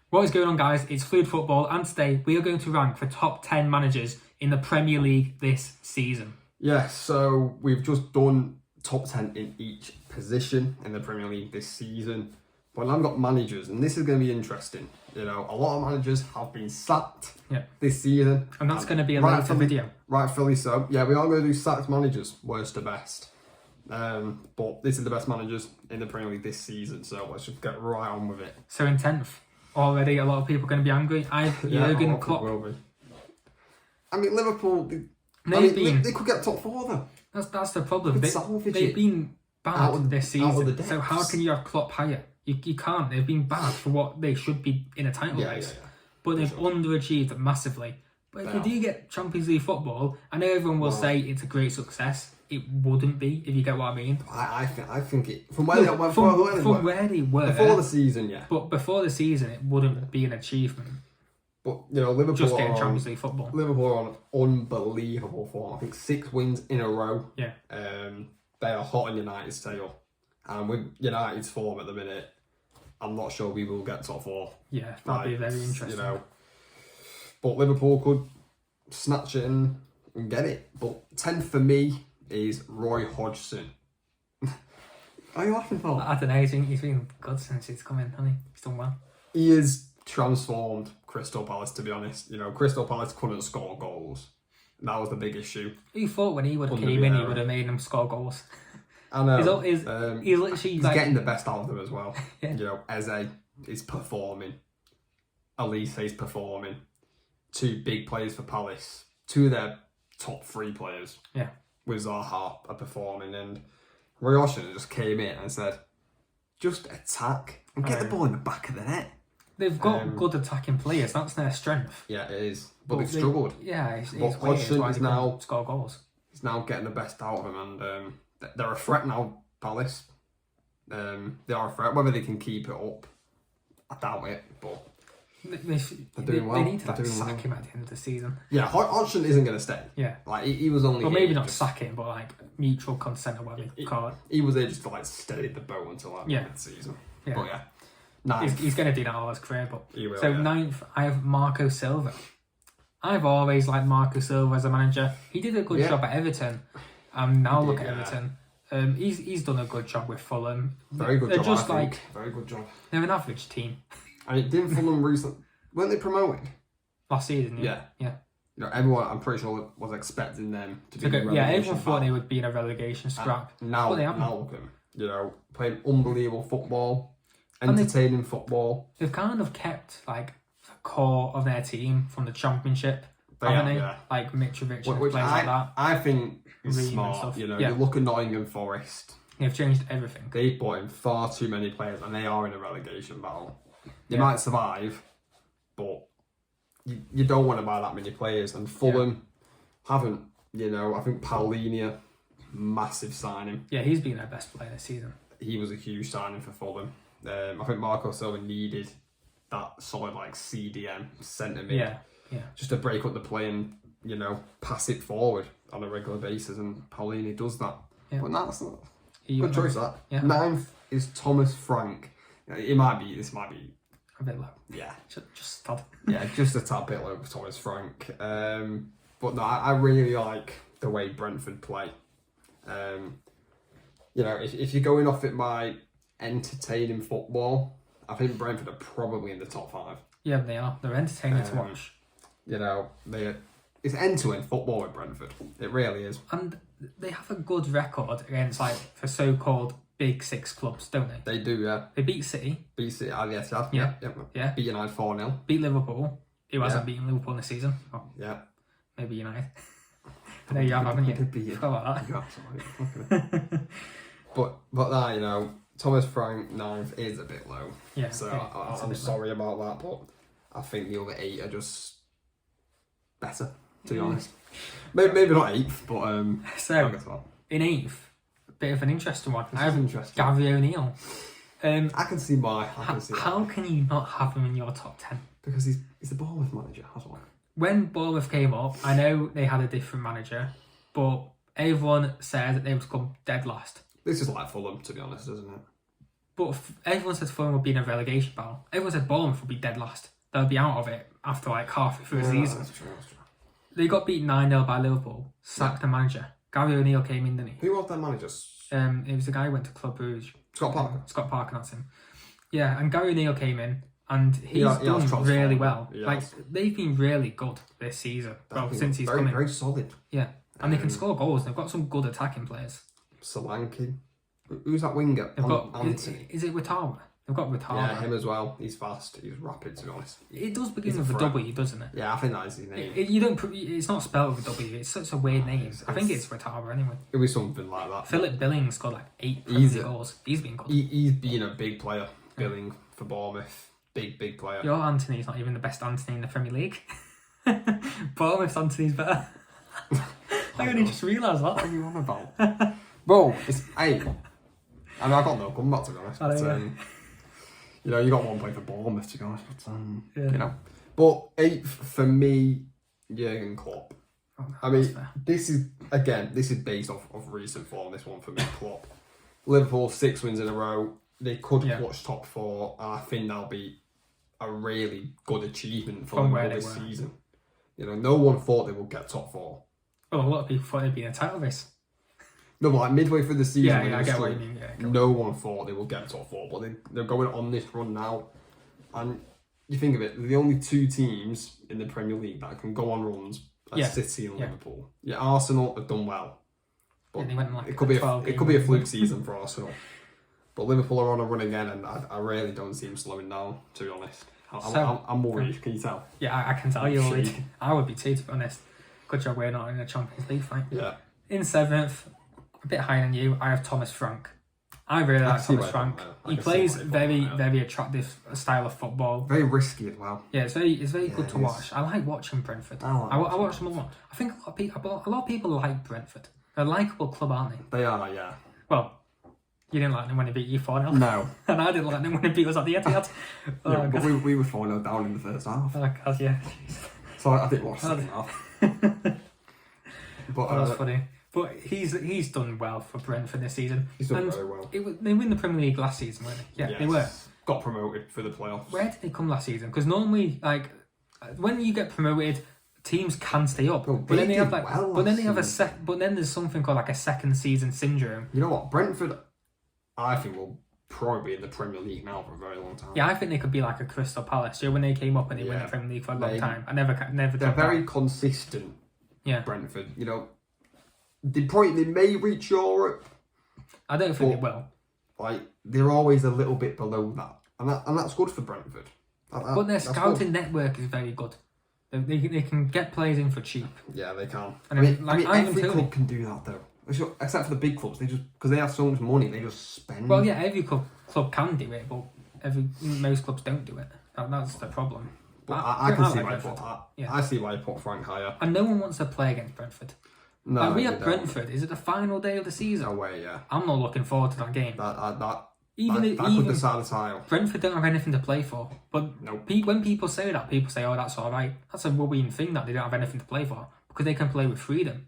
What is going on, guys? It's Fluid Football, and today we are going to rank for top 10 managers in the Premier League this season. Yeah, so we've just done top 10 in each position in the Premier League this season. But now I've got managers, and this is going to be interesting. You know, a lot of managers have been sacked this season. And that's going to be a later video. Rightfully so. Yeah, we are going to do sacked managers, worst to best. But this is the best managers in the Premier League this season, so let's just get right on with it. So in 10th, already a lot of people are going to be angry. Jurgen Klopp. Will be. I mean, Liverpool, they could get top four though. That's the problem. They've been bad this season. So how can you have Klopp higher? You can't. They've been bad for what they should be in a title race. Yeah. But they've underachieved massively. But if you do get Champions League football, I know everyone will say it's a great success. It wouldn't be, if you get what I mean. I think it from where they were before the season, yeah. But before the season, it wouldn't be an achievement. But you know, Liverpool just getting Champions League football. Liverpool are on unbelievable form. I think 6 wins in a row. Yeah. They are hot on United's tail, and with United's form at the minute, I'm not sure we will get top 4. Yeah, that'd be very interesting. You know, but Liverpool could snatch it and get it. But 10th for me is Roy Hodgson. Are you laughing for? I don't know. He's been good since he's come in, hasn't he? He's done well. He has transformed Crystal Palace, to be honest. You know, Crystal Palace couldn't score goals. That was the big issue. Who thought when he would have came in, he would have made them score goals? I know. He's literally he's getting the best out of them as well. Yeah. You know, Eze is performing. Elise is performing. 2 big players for Palace. 2 of their top 3 players. Yeah. With Zaha are performing, and Roy Hodgson just came in and said, just attack and get the ball in the back of the net. They've got good attacking players. That's their strength. Yeah, it is. But they've struggled. But Hodgson is now score goals. He's now getting the best out of them, and they're a threat now. Palace. They are a threat. Whether they can keep it up, I doubt it. But they're doing well. They need to sack him at the end of the season. Yeah, Hodgson isn't going to stay. Yeah, like he was only. Well, maybe not sack him, but like mutual consent or whatever you call it. He was there just to like steady the boat until like mid-season. Yeah. But yeah. 9th. He's going to do that all his career, but he will, 9th, I have Marco Silva. I've always liked Marco Silva as a manager. He did a good job at Everton. Now look at Everton. He's done a good job with Fulham. Very good They're job. Just very good job. They're an average team. And didn't Fulham recently? Weren't they promoted last season? Yeah. You know, everyone, I'm pretty sure, was expecting them to be. Everyone thought they would be in a relegation scrap. Now look at them. You know, playing unbelievable football. Entertaining football. They've kind of kept like the core of their team from the Championship, haven't they? Yeah. Like Mitrovic and players like that. I think is smart. You know, you look at Nottingham Forest. They've changed everything. They brought in far too many players, and they are in a relegation battle. They might survive, but you don't want to buy that many players. And Fulham haven't. You know, I think Paulinho, massive signing. Yeah, he's been their best player this season. He was a huge signing for Fulham. I think Marco Silva needed that solid like CDM centre mid, just to break up the play and pass it forward on a regular basis. And Paulinho does that. Yeah. But that's not good choice. That 9th is Thomas Frank. This might be a bit low. Yeah, just a tad. Yeah, just a tad bit low for Thomas Frank. But no, I really like the way Brentford play. You know, if you're going off it by entertaining football, I think Brentford are probably in the top 5. Yeah, they are. They're entertaining to watch. You know, it's end-to-end football with Brentford. It really is. And they have a good record against like the so-called big 6 clubs, don't they? They do, yeah. They beat City. Beat City, yes, yeah. Beat United 4-0. Beat Liverpool. Who hasn't beaten Liverpool in the season? Oh, yeah. Maybe United. There you have, haven't you? Forgot about that. Absolutely. But that, you know, Thomas Frank 9th is a bit low. Yeah. So I'm sorry about that, but I think the other 8 are just better, to be honest. Maybe not 8th, but so in 8th, a bit of an interesting one. I have Gary O'Neill. I can see why. How can you not have him in your top 10? Because he's the Bournemouth manager, hasn't he? When Bournemouth came up, I know they had a different manager, but everyone said that they would come dead last. This is like Fulham, to be honest, isn't it? But everyone said Fulham would be in a relegation battle. Everyone said Bournemouth would be dead last. They'll be out of it after like halfway through the season. That's true. They got beat 9-0 by Liverpool. Sacked the manager. Gary O'Neill came in, didn't he? Who was their manager? It was the guy who went to Club Brugge. Scott Parker. Scott Parker, that's him. Yeah, and Gary O'Neill came in, and he's done really well. Like they've been really good this season. Well, since he's come in, very solid. Yeah, and they can score goals. They've got some good attacking players. Solanke. Who's that winger? They've got is it Watawa? They've got Watawa. Yeah, him as well. He's fast. He's rapid, to be honest. It does begin with a W, doesn't it? Yeah, I think that is his name. You don't. It's not spelled with a W. It's such a weird name. I think it's Watawa anyway. It was something like that. Philip Billings scored like 8 Premier goals. He's been good. He's been a big player. Billing for Bournemouth. Big player. Your Anthony's not even the best Anthony in the Premier League. Bournemouth's Anthony's better. I only just realised that. What are you on about? Bro, it's 8. I mean, I got no comeback, to be honest. But, you know, you got one play for Bournemouth, to be honest. But, you know. But 8th for me, Jurgen Klopp. Oh, I mean, this is based off of recent form, this one for me, Klopp. Liverpool, 6 wins in a row. They could clutch top 4, and I think that'll be a really good achievement for them this season. You know, no one thought they would get top 4. Well, a lot of people thought they'd be in a title race. No, but like midway through the season, I get what you mean. No one thought they would get top 4, but they're going on this run now. And you think of it, they're the only 2 teams in the Premier League that can go on runs as City and Liverpool. Yeah, Arsenal have done well, but they went like it could be a fluke season for Arsenal. But Liverpool are on a run again, and I really don't see them slowing down, to be honest. I'm worried, can you tell? Yeah, I can tell you're worried. I would be too, to be honest. Good job we're not in the Champions League fight. Yeah. In 7th, a bit higher than you, I have Thomas Frank. I really like Thomas Frank. He plays very attractive style of football. Very risky as well. Yeah, it's very good to watch. I like watching Brentford. I watch them a lot. I think a lot of people like Brentford. They're a likeable club, aren't they? They are, yeah. Well, you didn't like them when they beat you 4-0. No. And I didn't like them when they beat us at the Etihad. But we were 4-0 down in the first half. Oh, God, yeah. So I didn't watch the second half. But that's funny. But he's done well for Brentford this season. He's done very well. They win the Premier League last season, weren't they? Yeah, they were. Got promoted for the playoffs. Where did they come last season? Because normally, like, when you get promoted, teams can stay up. But then they have but then there's something called like a second season syndrome. You know what? Brentford, I think, will probably be in the Premier League now for a very long time. Yeah, I think they could be like a Crystal Palace. You know, when they came up and they won the Premier League for a long time. I never. They're very consistent. Yeah, Brentford. You know, they may reach Europe. I don't think they will. Like, they're always a little bit below that, and that's good for Brentford. But their scouting network is very good. They can get players in for cheap. Yeah, they can. And I mean every club can do that though. Except for the big clubs, because they have so much money, they just spend. Well, yeah, every club can do it, but most clubs don't do it. That's the problem. But I can see why you put that. Yeah. I see why you put Frank higher. And no one wants to play against Brentford. No, like, we have Brentford. Is it the final day of the season? Away, yeah. I'm not looking forward to that game. That could decide the title. Brentford don't have anything to play for. But when people say that, people say, "Oh, that's all right." That's a worrying thing that they don't have anything to play for because they can play with freedom,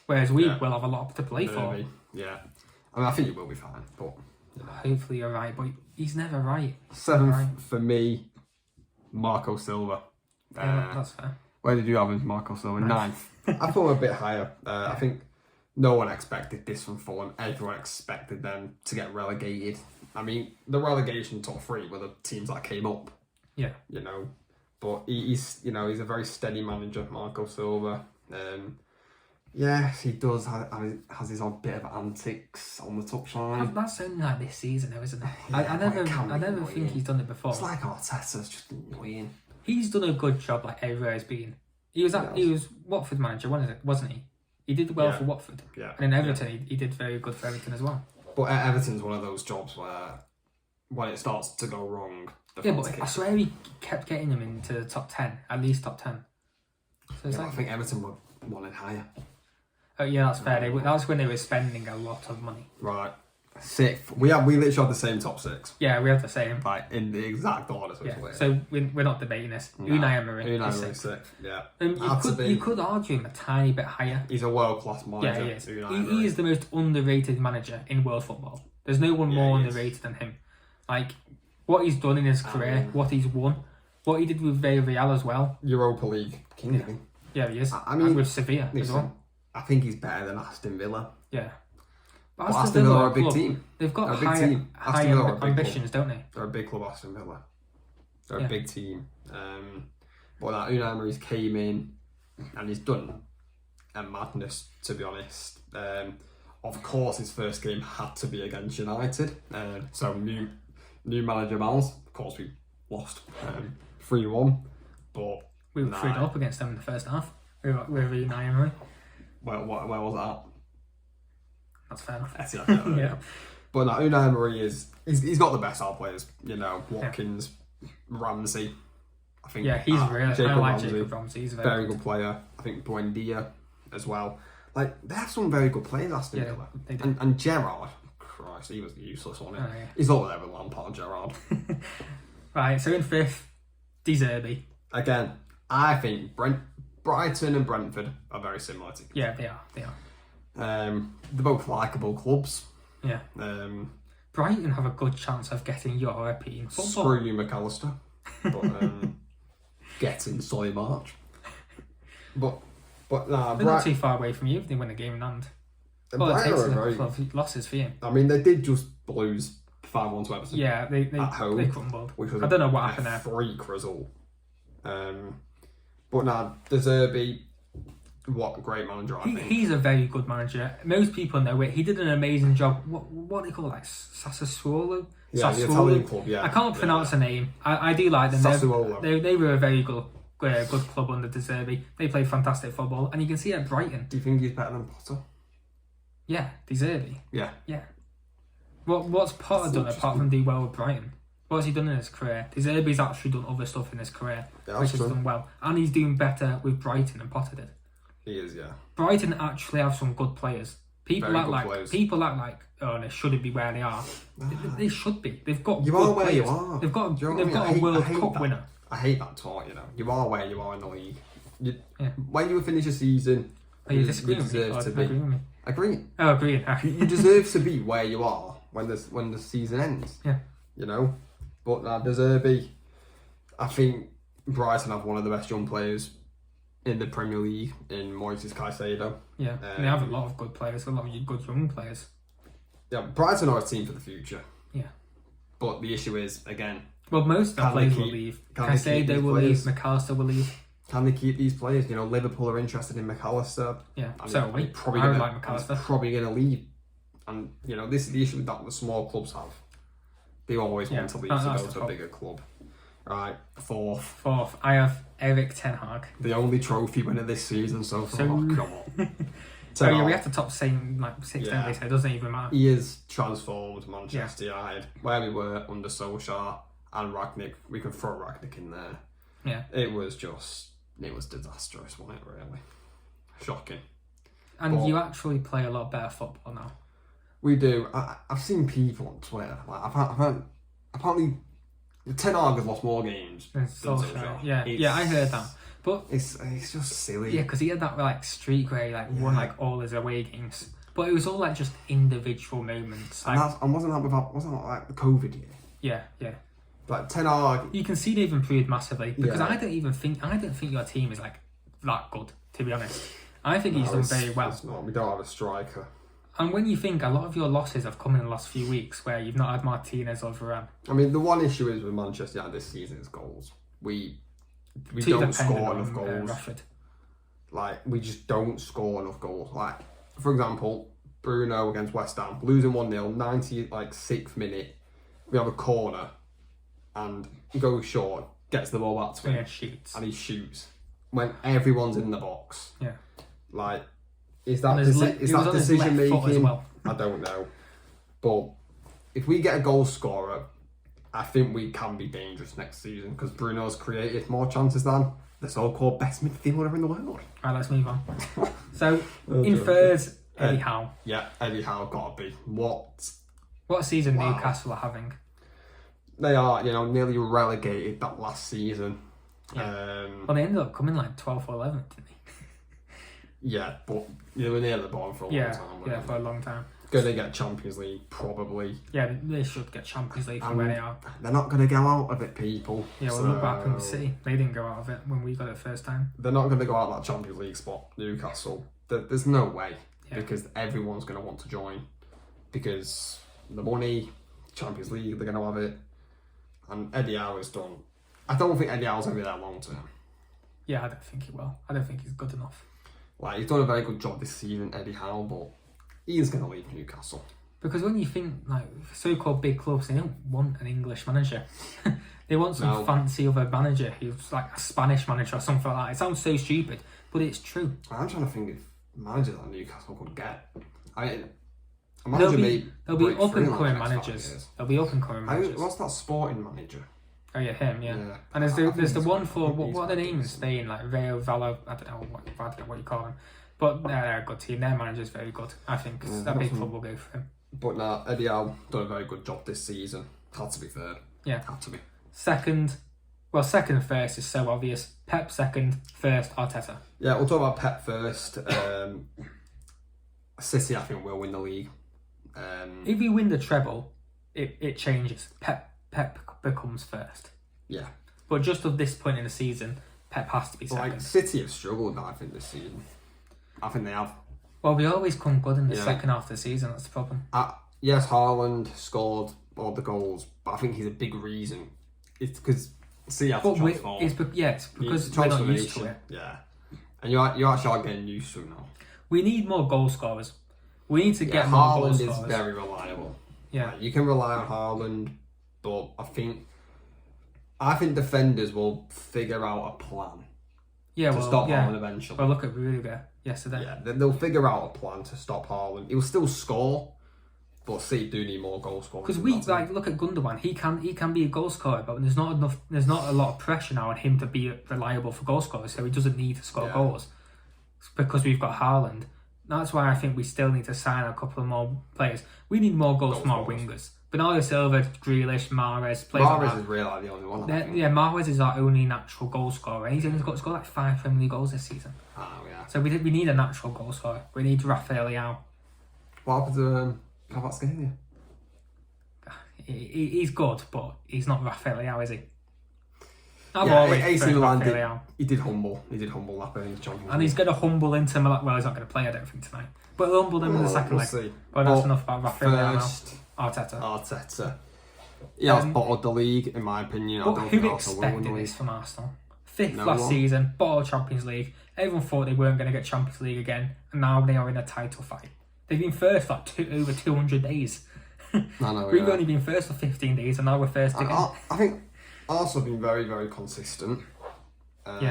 whereas we will have a lot to play for. Yeah, I mean, I think you will be fine, but hopefully you're right. But he's never right. 7th for me, Marco Silva. That's fair. Where did you have him, Marco Silva? 9th. I thought a bit higher. I think no one expected this from Fulham. Everyone expected them to get relegated. I mean, the relegation top 3 were the teams that came up. Yeah. You know, but he's a very steady manager, Marco Silva. Yes, he does has his odd bit of antics on the touchline. That's only like this season, though, isn't it? I never think he's done it before. It's like Arteta's just annoying. He's done a good job, like everywhere he's been. He was Watford manager, wasn't he? He did well for Watford. Yeah. And in Everton, he did very good for Everton as well. But Everton's one of those jobs where when it starts to go wrong, but I swear he kept getting them into the top 10, at least top 10. So it's I think Everton were wanted higher. Oh yeah, that's fair. That's when they were spending a lot of money. Right. 6th. We literally have the same top 6. Yeah, we have the same. Right, in the exact order. So we're not debating this. Unai Emery is 6th. Yeah. You could argue him a tiny bit higher. He's a world-class manager. Yeah, he is. He is the most underrated manager in world football. There's no one more underrated than him. Like, what he's done in his career, what he's won, what he did with Villarreal as well. Europa League king. Yeah, he is. I mean, and with Sevilla as well. I think he's better than Aston Villa. Yeah. But Aston Villa are a big team. They've got high ambitions, don't they? They're a big club, Aston Villa. They're a big team. But that Unai Emery's came in and he's done a madness, to be honest. Of course, his first game had to be against United. So new manager Miles. Of course, we lost 3-1. But we were 3-0 against them in the first half. We were Unai Emery. Where was that? That's fair enough. That's yeah. But no, Unai Emery he's got the best out players. You know, Watkins, Ramsey. I think. Yeah, he's really. I like Jacob Ramsey. He's a very good player. I think Buendia as well. Like they have some very good players, Aston Villa. They do. And Gerrard, Christ, he was useless on it. Oh, yeah. He's all there with Lampard, Gerrard. Right, so in fifth, De Zerbi. Again, I think Brighton and Brentford are very similar to. Yeah, they are. They're both likeable clubs. Yeah. Brighton have a good chance of getting European football. Screw you, McAllister. But getting Solly March. But nah, they're not too far away from you if they win a game in hand. Well, it takes a couple of losses for you. I mean, they did just lose 5-1 to Everton. Yeah, they crumbled. I don't know what happened there. Freak result. But nah, De Zerbi, what a great manager, I think. He's a very good manager. Most people know it. He did an amazing job. What do they call it? Like Sassuolo? Yeah, the Italian club, yeah. I can't pronounce the name. I do like them. Sassuolo. They were a very good club under De Zerbi. They played fantastic football. And you can see at Brighton. Do you think he's better than Potter? Yeah, De Zerbi. Yeah. Yeah. What's Potter done apart from do well with Brighton? What has he done in his career? De Zerbi's actually done other stuff in his career, which has done well. And he's doing better with Brighton than Potter did. He is, yeah. Brighton actually have some good players. People act like, oh, they shouldn't be where they are. They should be. They've got you good are where players. you are. They've got a World Cup winner. I hate that talk, you know. You are where you are in the league. When you finish a season, you deserve to be. Agree with me? Agree. Oh, agree. You deserve to be where you are when the season ends. Yeah. You know? But De Zerbi, I think Brighton have one of the best young players in the Premier League in Moises Caicedo. Yeah, they have a lot of good players, a lot of good young players. Yeah, Brighton are a team for the future. Yeah. But the issue is, again... Well, most of the players will leave. Caicedo will leave, McAllister will leave. Can they keep these players? You know, Liverpool are interested in McAllister. Yeah, so are we. I would like McAllister. Probably going to leave. And, you know, this is the issue that the small clubs have. They always want to leave to go to a bigger club. Right, fourth, I have Erik ten Hag. The only trophy winner this season so far. Come on. So we have to top saying like 6 so it doesn't even matter. He is transformed Manchester United. Where we were under Solskjaer and Rangnick, we could throw Rangnick in there. Yeah. It was disastrous, wasn't it, really? Shocking. And you actually play a lot better football now. We do. I've seen people on Twitter. Like I've heard, apparently, Ten Hag has lost more games than Solskjaer. Yeah, I heard that. But it's just silly. Yeah, because he had that like streak where he won like all his away games. But it was all like just individual moments. Like, and wasn't that like the COVID year? Yeah. Like Ten Hag, you can see they've improved massively because I don't think your team is like that good. To be honest, I think he's done very well. It's not. We don't have a striker. And when you think a lot of your losses have come in the last few weeks where you've not had Martinez or Varane. I mean, the one issue is with Manchester United this season is goals. We don't score enough goals. Like, we just don't score enough goals. Like, for example, Bruno against West Ham, losing 1-0, 96th minute, we have a corner and he goes short, gets the ball back to him, and he shoots when everyone's in the box. Yeah. Like, is that decision making? Well. I don't know. But if we get a goal scorer, I think we can be dangerous next season because Bruno's created more chances than the so-called best midfielder in the world. Right, let's move on. So, in third, Eddie Howe. Yeah, Eddie Howe got to be. What season Newcastle are having? They are, nearly relegated that last season. Yeah. Well, they ended up coming like 12th or 11th, didn't they? Yeah, but they were near the bottom for a long time. Yeah, for a long time. Gonna get Champions League, probably. Yeah, they should get Champions League from where they are. They're not gonna go out of it, people. Yeah, well, look what happened with City. They didn't go out of it when we got it first time. They're not gonna go out of that Champions League spot. Newcastle. There's no way. Yeah. Because everyone's gonna want to join. Because the money, Champions League, they're gonna have it. And Eddie Howe is done. I don't think Eddie Howe's gonna be there long term. Yeah, I don't think he will. I don't think he's good enough. Like, he's done a very good job this season, Eddie Howe, but he's going to leave Newcastle. Because when you think, like, so-called big clubs, they don't want an English manager. They want some fancy other manager who's like a Spanish manager or something like that. It sounds so stupid, but it's true. I'm trying to think of managers that Newcastle could get. There'll be up-and-coming managers. There'll be up-and-coming managers. What's that Sporting manager? Oh yeah, him, yeah. And there's the one for, what are the names in Spain? Like Rayo Vallo, I don't know what you call them. But they're a good team. Their manager's very good. I think that big club will go for him. But nah, Eddie Howe done a very good job this season. Had to be third. Yeah. Had to be. Second and first is so obvious. Pep second, first Arteta. Yeah, we'll talk about Pep first. City, I think, will win the league. If you win the treble, it changes. Pep becomes first. Yeah. But just at this point in the season, Pep has to be second. Like, City have struggled, I think, this season. I think they have. Well, we always come good in the second half of the season, that's the problem. Yes, Haaland scored all the goals, but I think he's a big reason. It's because City have to transform. It's because we're not used to it. Yeah. And you actually are getting used to it now. We need more goal scorers. We need to get more goal scorers. Haaland is very reliable. Yeah. Like, you can rely on Haaland, but I think defenders will figure out a plan to stop Haaland eventually. Well, look at Rudiger yesterday. Yeah, they'll figure out a plan to stop Haaland. He'll still score, but City do need more goal scorers. Because look at Gundogan. He can be a goal scorer, but there's not a lot of pressure now on him to be reliable for goal scorers, so he doesn't need to score goals. Because we've got Haaland. That's why I think we still need to sign a couple of more players. We need more goals from our wingers. Bernardo Silva, Grealish, Mahrez. Mahrez is really the only one. Yeah, Mahrez is our only natural goal scorer. He's only got to score like 5 Premier League goals this season. Oh, yeah. So we need a natural goal scorer. We need Rafael Leao. What happened to Kvaratskhelia? He's good, but he's not Rafael Leao, is he? AC Milan did humble that in the Champions League. And he's going to humble Inter Milan. Well, he's not going to play, I don't think, tonight. But he'll humble them in the second leg. See. But that's enough about Rafael Leao. Arteta. He has bottled the league, in my opinion. But who expected this from Arsenal? Fifth last season, bottled Champions League. Everyone thought they weren't going to get Champions League again, and now they are in a title fight. They've been first for over 200 days. We've only been first for 15 days, and now we're first again. I think Arsenal have been very, very consistent. But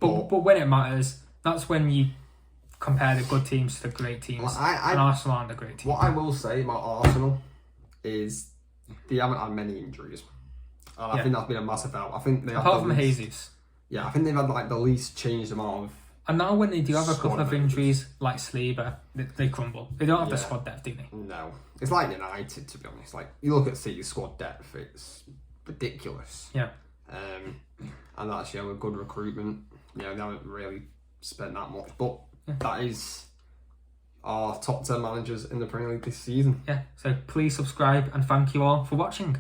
when it matters, that's when you compare the good teams to the great teams. And Arsenal aren't a great team. What I will say about Arsenal is they haven't had many injuries. And I think that's been a massive help. I think they apart from Jesus. Yeah, I think they've had like the least changed amount of. And now when they do have a couple of injuries, like Saliba, they crumble. They don't have the squad depth, do they? No. It's like United, to be honest. Like, you look at City's squad depth, it's ridiculous. Yeah. And that's, a good recruitment. They haven't really spent that much. But that is our top 10 managers in the Premier League this season. Yeah, so please subscribe and thank you all for watching.